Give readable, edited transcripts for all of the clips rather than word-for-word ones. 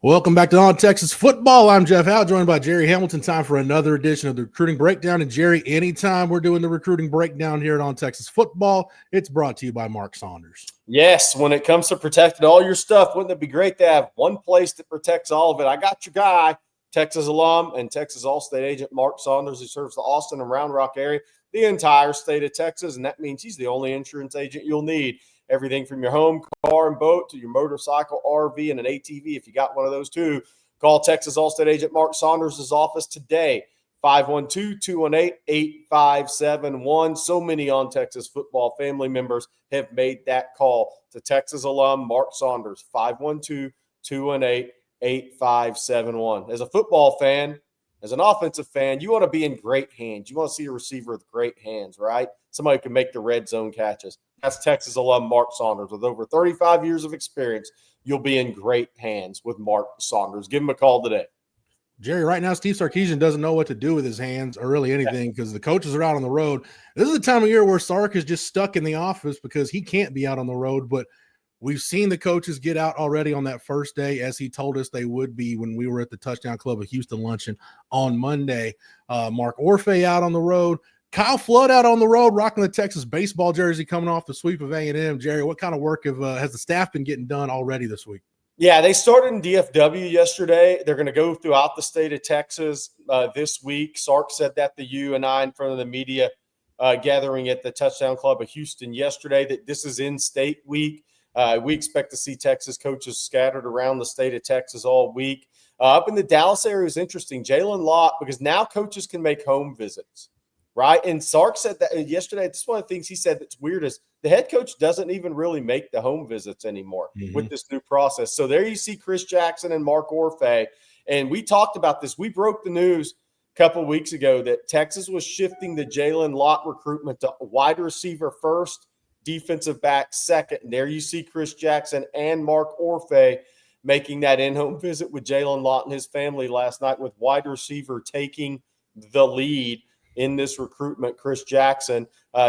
Welcome back to On Texas Football. I'm Jeff Howe, joined by Gerry Hamilton. Time for another edition of the Recruiting Breakdown. And Jerry, anytime we're doing the Recruiting Breakdown here at On Texas Football, it's brought to you by Mark Saunders. Yes, when it comes to protecting all your stuff, wouldn't it be great to have one place that protects all of it? I got your guy, Texas alum and Texas All-State agent Mark Saunders, who serves the Austin and Round Rock area, the entire state of Texas, and that means he's the only insurance agent you'll need. Everything from your home, car, and boat to your motorcycle, RV, and an ATV. If you got one of those too, call Texas All-State agent Mark Saunders' office today, 512-218-8571. So many On Texas Football family members have made that call to Texas alum Mark Saunders, 512-218-8571. As a football fan, as an offensive fan, you want to be in great hands. You want to see a receiver with great hands, right? Somebody who can make the red zone catches. That's Texas alum Mark Saunders. With over 35 years of experience, you'll be in great hands with Mark Saunders. Give him a call today. Jerry, right now, Steve Sarkisian doesn't know what to do with his hands or really anything because the coaches are out on the road. This is the time of year where Sark is just stuck in the office because he can't be out on the road. But we've seen the coaches get out already on that first day, as he told us they would be when we were at the Touchdown Club of Houston luncheon on Monday. Mark Orfe out on the road. Kyle Flood out on the road, rocking the Texas baseball jersey, coming off the sweep of A&M. Jerry, what kind of work has the staff been getting done already this week? Yeah, they started in DFW yesterday. They're going to go throughout the state of Texas this week. Sark said that to you and I in front of the media gathering at the Touchdown Club of Houston yesterday, that this is in-state week. We expect to see Texas coaches scattered around the state of Texas all week. Up in the Dallas area is interesting. Jalen Lott, because now coaches can make home visits. Right. And Sark said that yesterday. This is one of the things he said that's weird is the head coach doesn't even really make the home visits anymore with this new process. So there you see Chris Jackson and Mark Orfe. And we talked about this. We broke the news a couple of weeks ago that Texas was shifting the Jalen Lott recruitment to wide receiver first, defensive back second. And there you see Chris Jackson and Mark Orfe making that in-home visit with Jalen Lott and his family last night, with wide receiver taking the lead in this recruitment. Chris Jackson,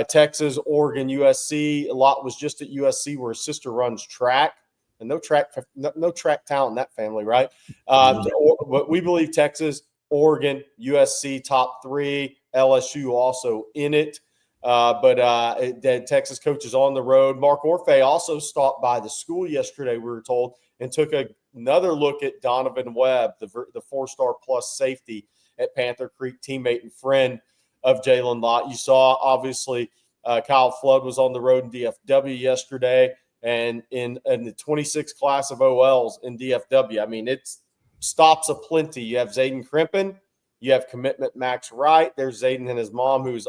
Texas, Oregon, USC. A lot was just at USC where his sister runs track, and no track talent in that family, right? But we believe Texas, Oregon, USC, top three, LSU also in it. Texas coaches on the road. Mark Orfe also stopped by the school yesterday, we were told, and took another look at Donovan Webb, the four-star plus safety at Panther Creek, teammate and friend of Jalen Lott. You saw, obviously, Kyle Flood was on the road in DFW yesterday, and in the 26th class of OLs in DFW. I mean, it's stops aplenty. You have Zayden Crimpin, you have commitment Max Wright. There's Zayden and his mom, who's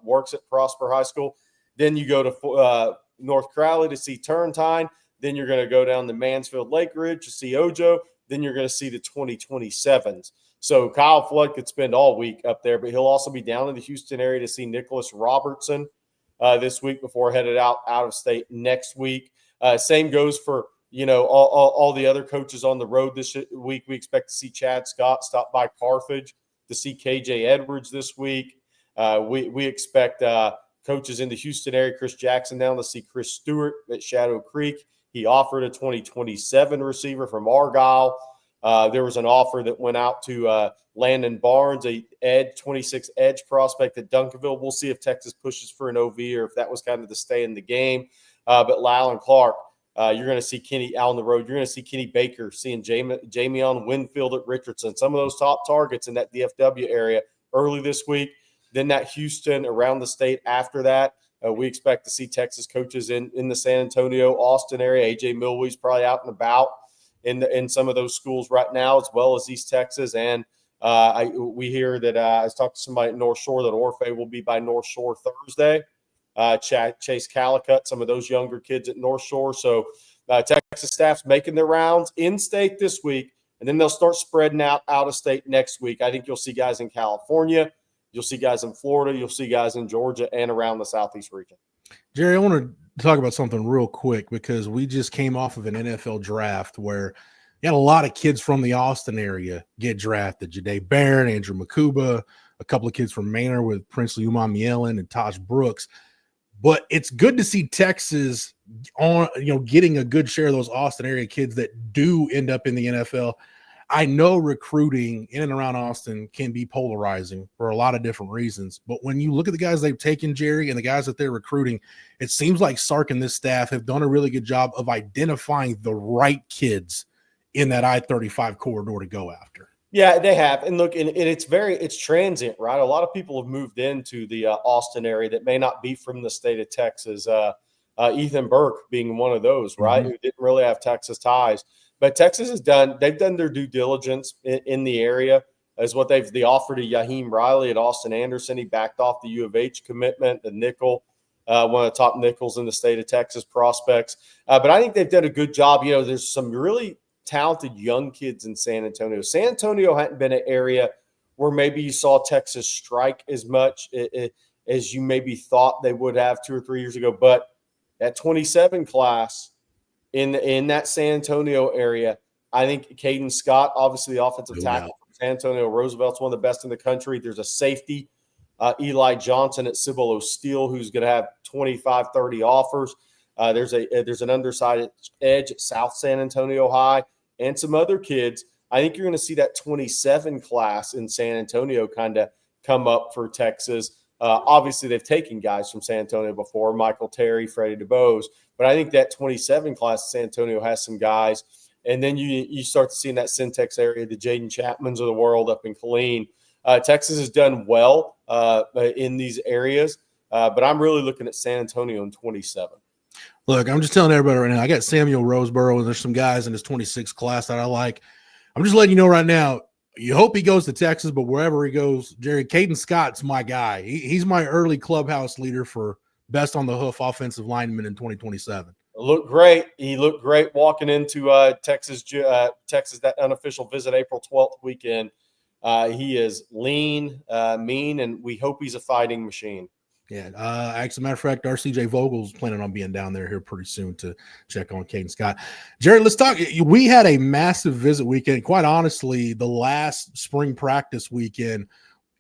works at Prosper High School. Then you go to North Crowley to see Turntine. Then you're going to go down to Mansfield Lake Ridge to see Ojo. Then you're going to see the 2027s. So Kyle Flood could spend all week up there, but he'll also be down in the Houston area to see Nicholas Robertson this week before headed out of state next week. Same goes for, all the other coaches on the road this week. We expect to see Chad Scott stop by Carthage to see KJ Edwards this week. We expect coaches in the Houston area, Chris Jackson down to see Chris Stewart at Shadow Creek. He offered a 2027 receiver from Argyle. There was an offer that went out to Landon Barnes, a 26 edge prospect at Duncanville. We'll see if Texas pushes for an OV or if that was kind of the stay in the game. But Lyle and Clark, you're going to see Kenny out on the road. You're going to see Kenny Baker, seeing Jamion Winfield at Richardson. Some of those top targets in that DFW area early this week. Then that Houston, around the state after that. We expect to see Texas coaches in the San Antonio, Austin area. A.J. Milway's probably out and about in some of those schools right now, as well as East Texas. And we hear that I was talking to somebody at North Shore that Orfe will be by North Shore Thursday. Chase Calicut, some of those younger kids at North Shore. So Texas staff's making their rounds in-state this week, and then they'll start spreading out of state next week. I think you'll see guys in California. You'll see guys in Florida. You'll see guys in Georgia and around the Southeast region. Jerry, I want to talk about something real quick because we just came off of an NFL draft where you had a lot of kids from the Austin area get drafted. Ja'Day Barron, Andrew Makuba, a couple of kids from Manor with Princely Umamielen and Tosh Brooks. But it's good to see Texas getting a good share of those Austin area kids that do end up in the NFL. I know recruiting in and around Austin can be polarizing for a lot of different reasons. But when you look at the guys they've taken, Jerry, and the guys that they're recruiting, it seems like Sark and this staff have done a really good job of identifying the right kids in that I-35 corridor to go after. Yeah, they have. And look, and it's transient, right? A lot of people have moved into the Austin area that may not be from the state of Texas. Ethan Burke being one of those, right? Who didn't really have Texas ties. But Texas they've done their due diligence in the area as what the offer to Yaheem Riley at Austin Anderson. He backed off the U of H commitment, the nickel, one of the top nickels in the state of Texas prospects. But I think they've done a good job. There's some really talented young kids in San Antonio. San Antonio hadn't been an area where maybe you saw Texas strike as much as you maybe thought they would have 2 or 3 years ago. But that 27 class in that San Antonio area, I think Caden Scott, obviously the offensive tackle from San Antonio Roosevelt's one of the best in the country. There's a safety, Eli Johnson at Cibolo Steel, who's going to have 25, 30 offers. There's an undersized edge at South San Antonio High and some other kids. I think you're going to see that 27 class in San Antonio kind of come up for Texas. Obviously, they've taken guys from San Antonio before, Michael Terry, Freddie DeBose, but I think that 27 class of San Antonio has some guys. And then you start to see in that Syntex area, the Jaden Chapmans of the world up in Killeen. Texas has done well in these areas, but I'm really looking at San Antonio in 27. Look, I'm just telling everybody right now, I got Samuel Roseboro, and there's some guys in this 26 class that I like. I'm just letting you know right now, you hope he goes to Texas, but wherever he goes, Jerry, Caden Scott's my guy. He's my early clubhouse leader for best on the hoof offensive lineman in 2027. Looked great. He looked great walking into Texas, that unofficial visit April 12th weekend. He is lean, mean, and we hope he's a fighting machine. Yeah. As a matter of fact, our CJ Vogel's planning on being down there here pretty soon to check on Caden Scott. Jerry, let's talk. We had a massive visit weekend. Quite honestly, the last spring practice weekend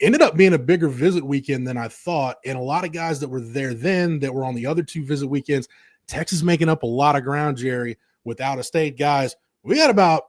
ended up being a bigger visit weekend than I thought. And a lot of guys that were there then that were on the other 2 visit weekends, Texas making up a lot of ground, Jerry, with out-of-state guys. We got about,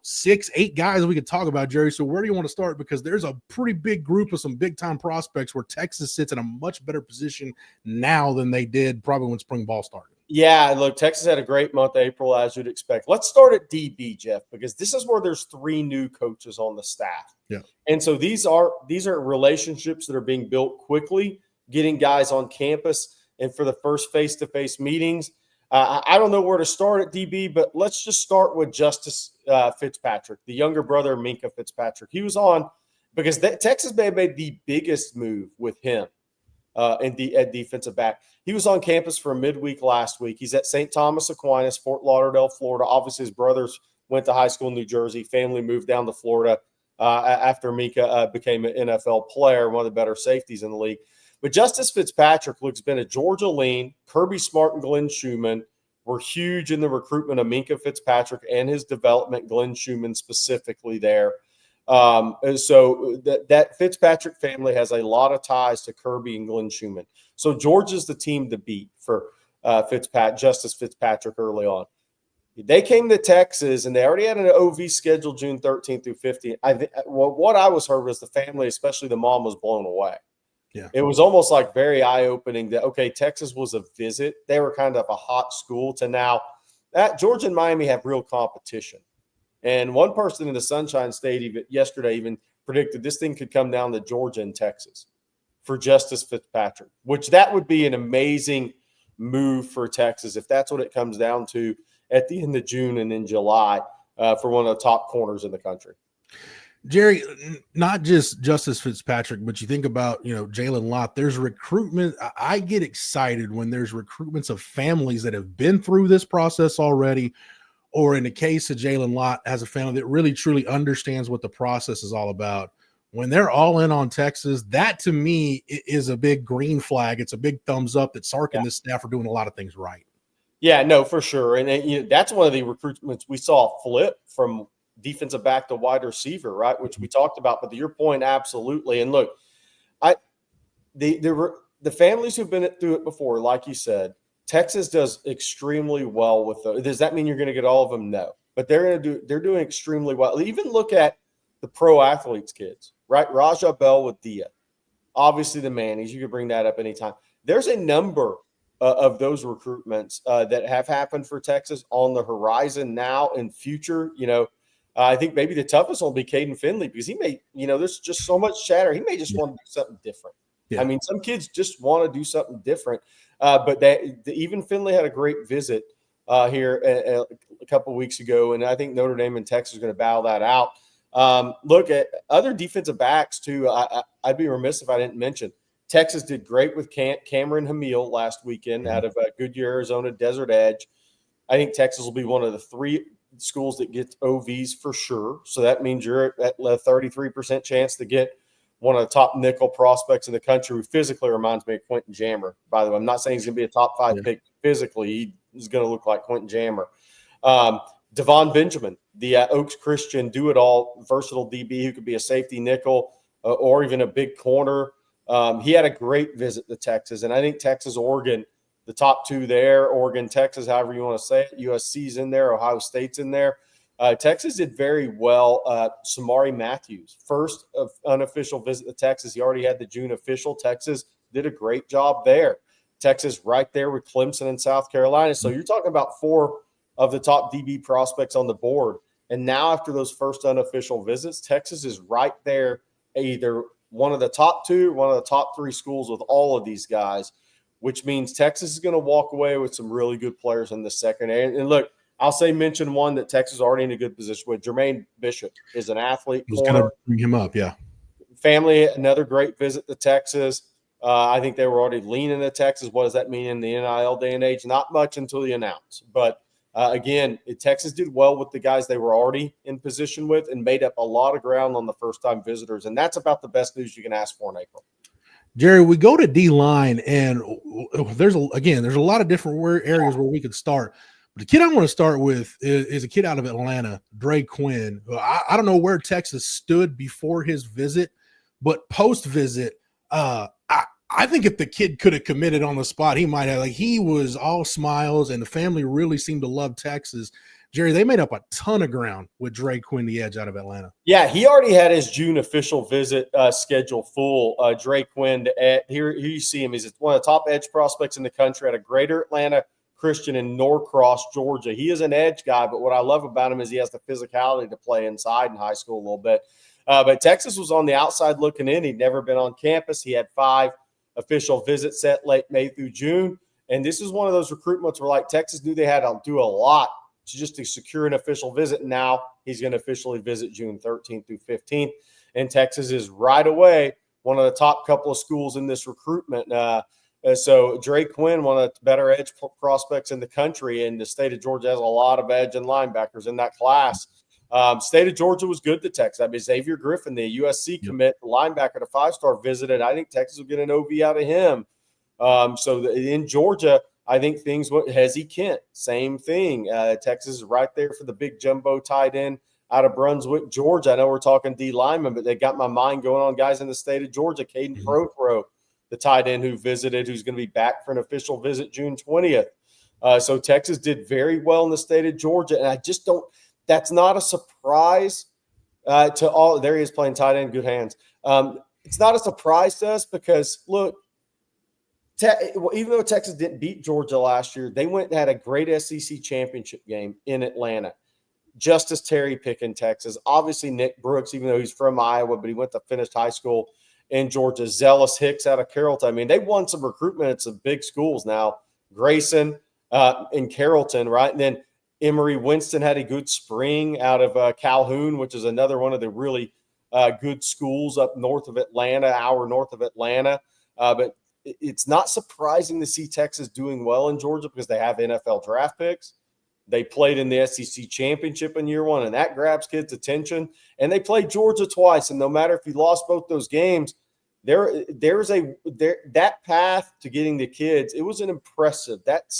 6, 8 guys we could talk about, Jerry. So where do you want to start? Because there's a pretty big group of some big-time prospects where Texas sits in a much better position now than they did probably when spring ball started. Yeah, look, Texas had a great month, April, as you'd expect. Let's start at DB, Jeff, because this is where there's 3 new coaches on the staff. Yeah. And so these are relationships that are being built quickly, getting guys on campus, and for the first face-to-face meetings. I don't know where to start at DB, but let's just start with Justice Fitzpatrick, the younger brother of Minkah Fitzpatrick. He was on because Texas may have made the biggest move with him at defensive back. He was on campus for a midweek last week. He's at St. Thomas Aquinas, Fort Lauderdale, Florida. Obviously, his brothers went to high school in New Jersey. Family moved down to Florida after Minkah became an NFL player, one of the better safeties in the league. But Justice Fitzpatrick looks been a Georgia lean. Kirby Smart and Glenn Schumann were huge in the recruitment of Minkah Fitzpatrick and his development, Glenn Schumann specifically there. And so that Fitzpatrick family has a lot of ties to Kirby and Glenn Schumann. So Georgia's the team to beat for Justice Fitzpatrick early on. They came to Texas, and they already had an OV scheduled June 13th through 15th. What I was heard was the family, especially the mom, was blown away. Yeah. It was almost like very eye-opening that, okay, Texas was a visit. They were kind of a hot school to now that Georgia and Miami have real competition. And one person in the Sunshine State yesterday even predicted this thing could come down to Georgia and Texas for Justice Fitzpatrick, which that would be an amazing move for Texas if that's what it comes down to at the end of June and in July for one of the top corners in the country. Jerry, not just Justice Fitzpatrick, but you think about, Jalen Lott, there's recruitment. I get excited when there's recruitments of families that have been through this process already, or in the case of Jalen Lott, has a family that really, truly understands what the process is all about. When they're all in on Texas, that to me is a big green flag. It's a big thumbs up that Sark and this staff are doing a lot of things right. Yeah, no, for sure. And that's one of the recruitments we saw flip from defensive back to wide receiver, right? Which we talked about, but to your point, absolutely. And look, the the families who've been through it before, like you said, Texas does extremely well with those. Does that mean you're going to get all of them? No, but they're doing extremely well. Even look at the pro athletes kids, right? Raja Bell with Dia, obviously the Mannies. You could bring that up anytime. There's a number of those recruitments that have happened for Texas on the horizon now and future. I think maybe the toughest one will be Caden Finley because he may, there's just so much chatter. He may just want to do something different. Yeah. I mean, some kids just want to do something different. But even Finley had a great visit here a couple of weeks ago, and I think Notre Dame and Texas are going to battle that out. Look at other defensive backs, too. I'd be remiss if I didn't mention Texas did great with Cameron Hamil last weekend out of Goodyear, Arizona, Desert Edge. I think Texas will be one of the 3 schools that gets OVs for sure. So that means you're at a 33% chance to get one of the top nickel prospects in the country, who physically reminds me of Quentin Jammer. By the way, I'm not saying he's going to be a top 5 pick physically. He's going to look like Quentin Jammer. Devon Benjamin, the Oaks Christian do-it-all, versatile DB who could be a safety nickel or even a big corner. He had a great visit to Texas, and I think Texas, Oregon, the top 2 there, Oregon, Texas, however you want to say it, USC's in there, Ohio State's in there. Texas did very well. Samari Matthews, first of unofficial visit to Texas. He already had the June official. Texas did a great job there. Texas right there with Clemson and South Carolina. So you're talking about 4 of the top DB prospects on the board. And now after those first unofficial visits, Texas is right there, either one of the top 2 or one of the top 3 schools with all of these guys, which means Texas is going to walk away with some really good players in the secondary. And look, I'll mention one that Texas is already in a good position with. Jermaine Bishop is an athlete. I was going to bring him up, yeah. Family, another great visit to Texas. I think they were already leaning to Texas. What does that mean in the NIL day and age? Not much until you announce. But, again, Texas did well with the guys they were already in position with and made up a lot of ground on the first-time visitors. And that's about the best news you can ask for in April. Jerry, we go to D-line, and there's a lot of different areas where we could start. But the kid I want to start with is a kid out of Atlanta, Dre Quinn. I don't know where Texas stood before his visit, but post-visit, I think if the kid could have committed on the spot, he might have. Like, he was all smiles, and the family really seemed to love Texas. Jerry, they made up a ton of ground with Dre Quinn, the edge out of Atlanta. Yeah, he already had his June official visit schedule full. Dre Quinn, here you see him. He's one of the top edge prospects in the country at a Greater Atlanta Christian in Norcross, Georgia. He is an edge guy, but what I love about him is he has the physicality to play inside in high school a little bit. But Texas was on the outside looking in. He'd never been on campus. He had 5 official visits set late May through June. And this is one of those recruitments where, like, Texas knew they had to do a lot to secure an official visit. Now he's going to officially visit June 13th through 15th. And Texas is right away one of the top couple of schools in this recruitment. So Dre Quinn, one of the better edge prospects in the country, and the state of Georgia has a lot of edge and linebackers in that class. State of Georgia was good to Texas. I mean, Xavier Griffin, the USC commit, the linebacker, the 5-star visited. I think Texas will get an OV out of him. So in Georgia, I think things went. Hezzy Kent, same thing. Texas is right there for the big jumbo tight end out of Brunswick, Georgia. I know we're talking D lineman, but they got my mind going on guys in the state of Georgia. Caden Prothro, the tight end who visited, who's going to be back for an official visit June 20th. So Texas did very well in the state of Georgia, and I just don't. That's not a surprise to all. There he is playing tight end, good hands. It's not a surprise to us because, look, even though Texas didn't beat Georgia last year, they went and had a great SEC championship game in Atlanta. Justice Terry pick in Texas. Obviously, Nick Brooks, even though he's from Iowa, but he went to finish high school in Georgia. Zealous Hicks out of Carrollton. I mean, they won some recruitment at some big schools now. Grayson in Carrollton, right? And then Emory Winston had a good spring out of Calhoun, which is another one of the really good schools up north of Atlanta, hour north of Atlanta. But it's not surprising to see Texas doing well in Georgia because they have NFL draft picks. They played in the SEC championship in year one, and that grabs kids' attention. And they played Georgia twice, and no matter if you lost both those games, that path to getting the kids, it was an impressive. That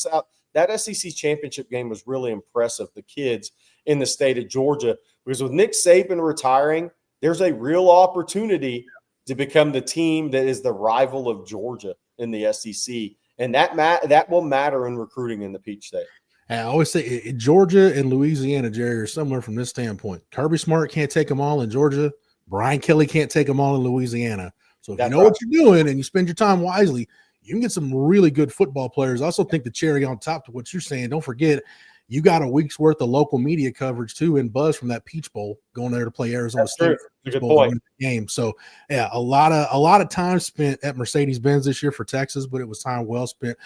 SEC championship game was really impressive, the kids in the state of Georgia, because with Nick Saban retiring, there's a real opportunity to become the team that is the rival of Georgia. in the SEC, and that will matter in recruiting in the Peach State. I always say Georgia and Louisiana, Jerry, are somewhere from this standpoint. Kirby Smart can't take them all in Georgia. Brian Kelly can't take them all in Louisiana. So if you know what you're doing and you spend your time wisely, you can get some really good football players. I also think the cherry on top to what you're saying, don't forget, you got a week's worth of local media coverage too and buzz from that Peach Bowl going there to play Arizona State Peach Bowl and win the game. So yeah, a lot of time spent at Mercedes-Benz this year for Texas, but it was time well spent.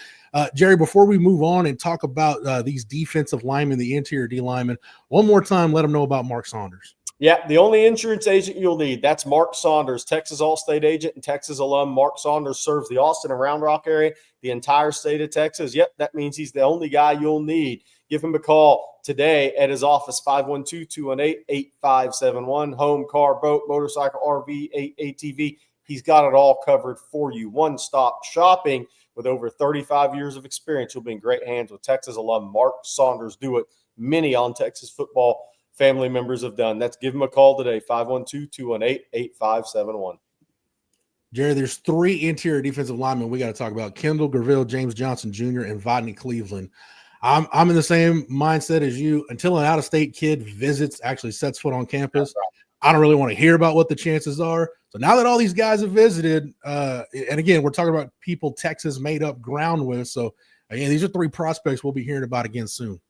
Jerry, before we move on and talk about these defensive linemen, the interior D linemen, one more time, let them know about Mark Saunders. Yeah, the only insurance agent you'll need, that's Mark Saunders, Texas All-State agent and Texas alum. Mark Saunders serves the Austin and Round Rock area, the entire state of Texas. Yep, that means he's the only guy you'll need. Give him a call today at his office, 512-218-8571. Home, car, boat, motorcycle, RV, ATV. He's got it all covered for you. One-stop shopping with over 35 years of experience. You'll be in great hands with Texas alum Mark Saunders. Do it. Many on Texas football family members have done. That's give him a call today, 512-218-8571. Jerry, there's 3 interior defensive linemen we got to talk about: Kendall Graville, James Johnson Jr., and Vodney Cleveland. I'm in the same mindset as you. Until an out-of-state kid actually sets foot on campus, I don't really want to hear about what the chances are. So now that all these guys have visited, and again, we're talking about people Texas made up ground with. So again, these are 3 prospects we'll be hearing about again soon.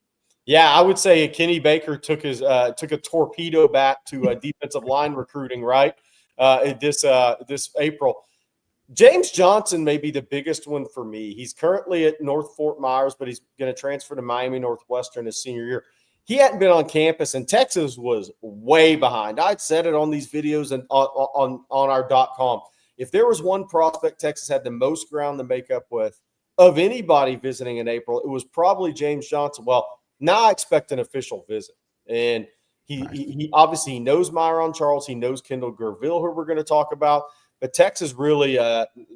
Yeah, I would say Kenny Baker took a torpedo back to defensive line recruiting, right? This April. James Johnson may be the biggest one for me. He's currently at North Fort Myers, but he's going to transfer to Miami Northwestern his senior year. He hadn't been on campus, and Texas was way behind. I'd said it on these videos and on our .com. If there was one prospect Texas had the most ground to make up with of anybody visiting in April, it was probably James Johnson. Well, now I expect an official visit, and he obviously knows Myron Charles. He knows Kendall Graville, who we're going to talk about. But Texas really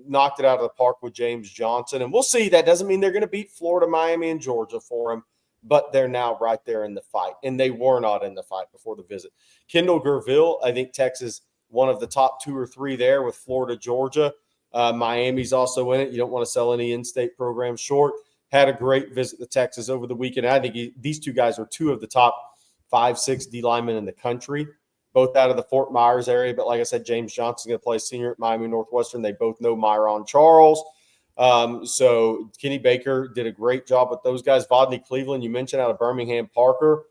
knocked it out of the park with James Johnson. And we'll see. That doesn't mean they're going to beat Florida, Miami, and Georgia for him. But they're now right there in the fight. And they were not in the fight before the visit. Kendall Graville, I think Texas, one of the top 2 or 3 there with Florida, Georgia. Miami's also in it. You don't want to sell any in-state programs short. Had a great visit to Texas over the weekend. I think these 2 guys are 2 of the top 5-6 D linemen in the country, both out of the Fort Myers area. But like I said, James Johnson's going to play senior at Miami Northwestern. They both know Myron Charles. So Kenny Baker did a great job with those guys. Vodney Cleveland, you mentioned, out of Birmingham Parker.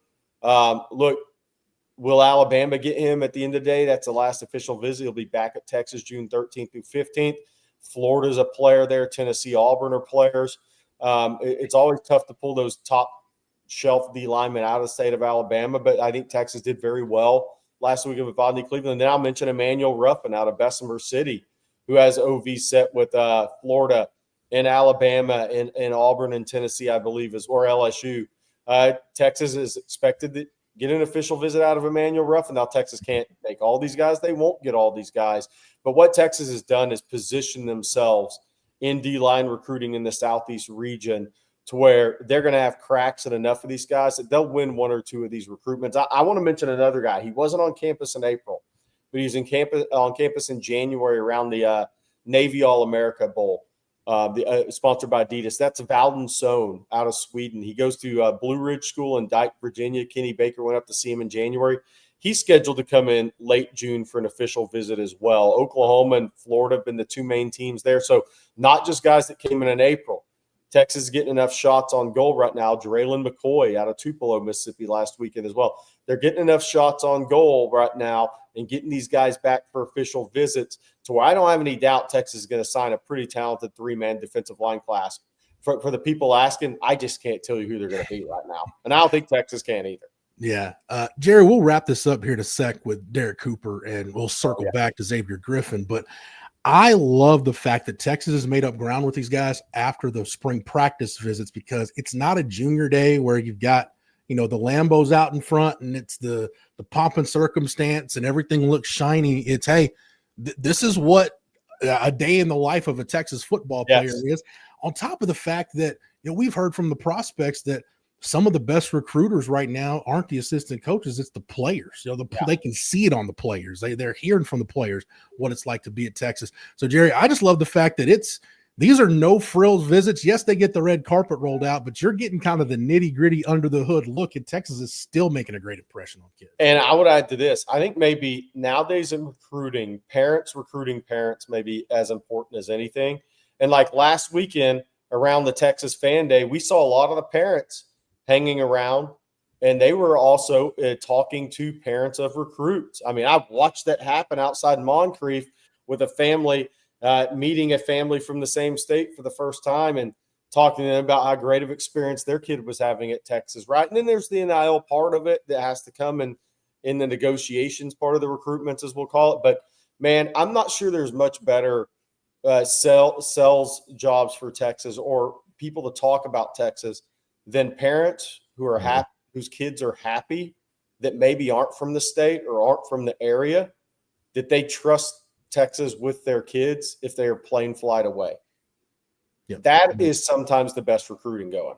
Look, will Alabama get him at the end of the day? That's the last official visit. He'll be back at Texas June 13th through 15th. Florida's a player there. Tennessee, Auburn are players. It's always tough to pull those top shelf D linemen out of the state of Alabama, but I think Texas did very well last week with Vodney Cleveland. And then I'll mention Emmanuel Ruffin out of Bessemer City, who has OV set with Florida and Alabama and Auburn and Tennessee, I believe, or LSU. Texas is expected to get an official visit out of Emmanuel Ruffin. Now, Texas can't take all these guys. They won't get all these guys. But what Texas has done is position themselves in D-line recruiting in the Southeast region to where they're going to have cracks in enough of these guys that they'll win 1 or 2 of these recruitments. I want to mention another guy. He wasn't on campus in April, but he's on campus in January around the Navy All-America Bowl, sponsored by Adidas. That's Valden Sohn out of Sweden. He goes to Blue Ridge School in Dike, Virginia. Kenny Baker went up to see him in January. He's scheduled to come in late June for an official visit as well. Oklahoma and Florida have been the 2 main teams there. So not just guys that came in April. Texas is getting enough shots on goal right now. Draylen McCoy out of Tupelo, Mississippi last weekend as well. They're getting enough shots on goal right now and getting these guys back for official visits to where I don't have any doubt Texas is going to sign a pretty talented 3-man defensive line class. For the people asking, I just can't tell you who they're going to be right now. And I don't think Texas can either. Yeah. Jerry, we'll wrap this up here in a sec with Derek Cooper, and we'll circle back to Xavier Griffin. But I love the fact that Texas has made up ground with these guys after the spring practice visits, because it's not a junior day where you've got, the Lambos out in front and it's the pomp and circumstance and everything looks shiny. It's, hey, this is what a day in the life of a Texas football player is. On top of the fact that, we've heard from the prospects that some of the best recruiters right now aren't the assistant coaches, it's the players. They can see it on the players. They're hearing from the players what it's like to be at Texas. So, Jerry, I just love the fact that it's These are no frills visits. Yes, they get the red carpet rolled out, but you're getting kind of the nitty gritty under the hood look, and Texas is still making a great impression on kids. And I would add to this, I think maybe nowadays in recruiting parents may be as important as anything. And like last weekend around the Texas Fan Day, we saw a lot of the parents hanging around, and they were also talking to parents of recruits. I mean, I've watched that happen outside Moncrief with a family meeting a family from the same state for the first time and talking to them about how great of experience their kid was having at Texas, right? And then there's the NIL part of it that has to come in the negotiations part of the recruitments, as we'll call it. But, man, I'm not sure there's much better sales jobs for Texas or people to talk about Texas than parents who are happy, whose kids are happy, that maybe aren't from the state or aren't from the area, that they trust Texas with their kids if they are plane flight away. Yep. That is sometimes the best recruiting going.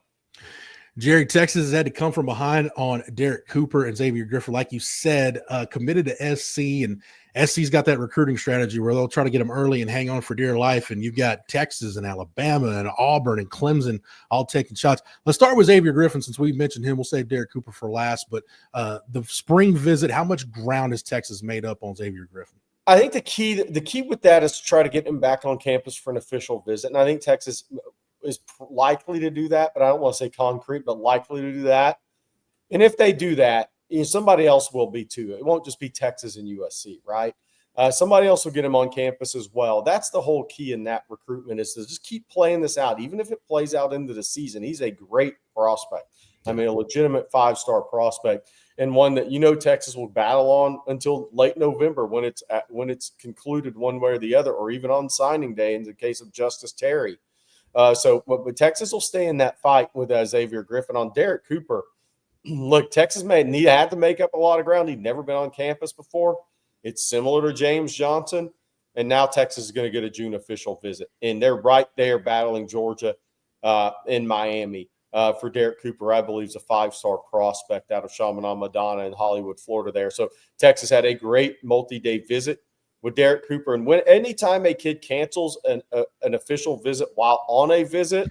Jerry, Texas has had to come from behind on Derek Cooper and Xavier Griffin, like you said, committed to SC, and SC's got that recruiting strategy where they'll try to get them early and hang on for dear life. And you've got Texas and Alabama and Auburn and Clemson all taking shots. Let's start with Xavier Griffin since we mentioned him. We'll save Derek Cooper for last. But the spring visit, how much ground has Texas made up on Xavier Griffin? I think the key with that is to try to get him back on campus for an official visit. And I think Texas is likely to do that, but I don't want to say concrete, but likely to do that. And if they do that, somebody else will be too. It won't just be Texas and USC, right? Somebody else will get him on campus as well. That's the whole key in that recruitment, is to just keep playing this out. Even if it plays out into the season, he's a great prospect. I mean, a legitimate 5-star prospect, and one that Texas will battle on until late November when it's concluded one way or the other, or even on signing day in the case of Justice Terry. But Texas will stay in that fight with Xavier Griffin. On Derek Cooper, look, Texas had to make up a lot of ground. He'd never been on campus before. It's similar to James Johnson, and now Texas is going to get a June official visit, and they're right there battling Georgia in Miami. For Derek Cooper, I believe, is a 5-star prospect out of Chaminade Madonna in Hollywood, Florida there. So Texas had a great multi-day visit with Derek Cooper. And anytime a kid cancels an official visit while on a visit,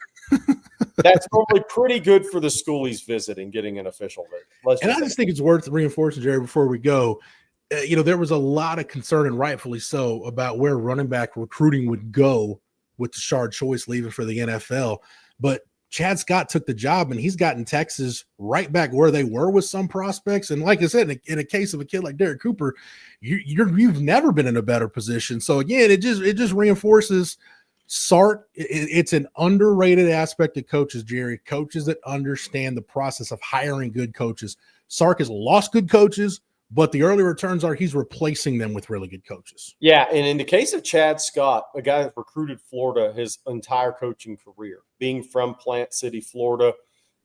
that's probably pretty good for the school he's visiting, getting an official visit. I just think it's worth reinforcing, Jerry, before we go. There was a lot of concern, and rightfully so, about where running back recruiting would go with Tashard Choice leaving for the NFL. But Chad Scott took the job, and he's gotten Texas right back where they were with some prospects. And like I said, in a case of a kid like Derek Cooper, you've never been in a better position. So again, it just reinforces Sark. It's an underrated aspect of coaches, Jerry. Coaches that understand the process of hiring good coaches. Sark has lost good coaches, but the early returns are he's replacing them with really good coaches. Yeah, and in the case of Chad Scott, a guy that recruited Florida his entire coaching career, being from Plant City, Florida,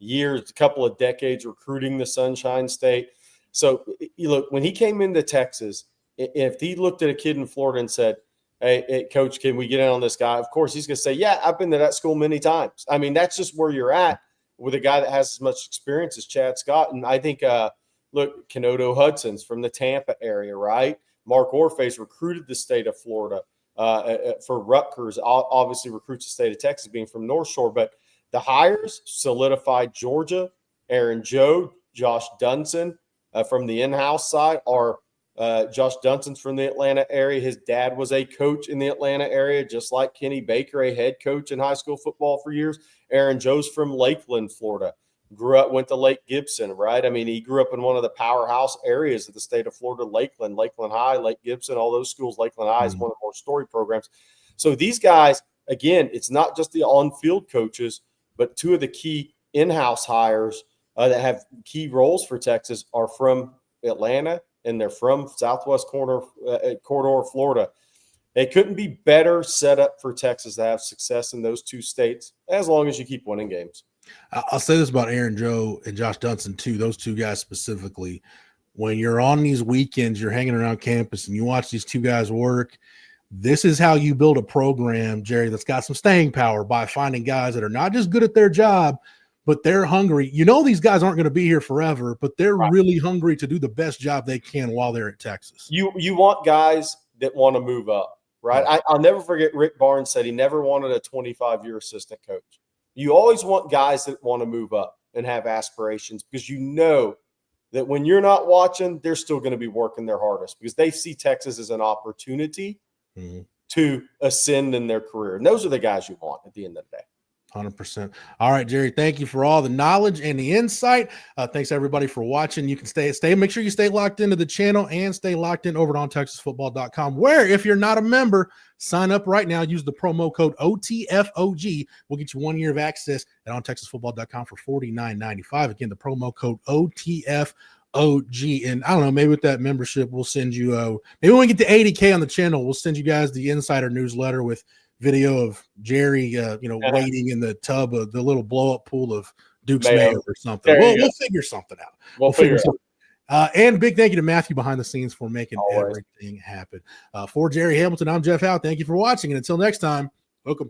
a couple of decades recruiting the Sunshine State. So, look, when he came into Texas, if he looked at a kid in Florida and said, hey, Coach, can we get in on this guy? Of course, he's going to say, yeah, I've been to that school many times. I mean, that's just where you're at with a guy that has as much experience as Chad Scott. And I think look, Kenodo Hudson's from the Tampa area, right? Mark Orphe's recruited the state of Florida for Rutgers, obviously recruits the state of Texas being from North Shore. But the hires solidified Georgia, Aaron Joe, Josh Dunson from the in-house side are Josh Dunson's from the Atlanta area. His dad was a coach in the Atlanta area, just like Kenny Baker, a head coach in high school football for years. Aaron Joe's from Lakeland, Florida. Went to Lake Gibson, right? I mean, he grew up in one of the powerhouse areas of the state of Florida, Lakeland High, Lake Gibson, all those schools. Lakeland High is one of the more storied programs. So these guys, again, it's not just the on-field coaches, but two of the key in-house hires that have key roles for Texas are from Atlanta, and they're from Southwest corridor, Florida. They couldn't be better set up for Texas to have success in those two states, as long as you keep winning games. I'll say this about Aaron Joe and Josh Dunson too, those two guys specifically. When you're on these weekends, you're hanging around campus and you watch these two guys work, this is how you build a program, Jerry, that's got some staying power, by finding guys that are not just good at their job, but they're hungry. These guys aren't going to be here forever, but they're really hungry to do the best job they can while they're at Texas. You want guys that want to move up. right? I'll never forget Rick Barnes said he never wanted a 25-year assistant coach. You always want guys that want to move up and have aspirations, because you know that when you're not watching, they're still going to be working their hardest, because they see Texas as an opportunity to ascend in their career. And those are the guys you want at the end of the day. 100%. All right, Gerry, thank you for all the knowledge and the insight. Thanks everybody for watching. You can make sure you stay locked into the channel and stay locked in over at ontexasfootball.com, where if you're not a member, sign up right now. Use the promo code OTFOG. We'll get you 1 year of access at ontexasfootball.com for $49.95. Again, the promo code OTFOG. And I don't know, maybe with that membership, we'll send you maybe when we get to 80K on the channel, we'll send you guys the insider newsletter with video of Gerry, waiting in the tub of the little blow up pool of Duke's mayo or something. We'll figure something out. We'll figure something out. And big thank you to Matthew behind the scenes for making everything happen. For Gerry Hamilton, I'm Jeff Howe. Thank you for watching. And until next time, welcome.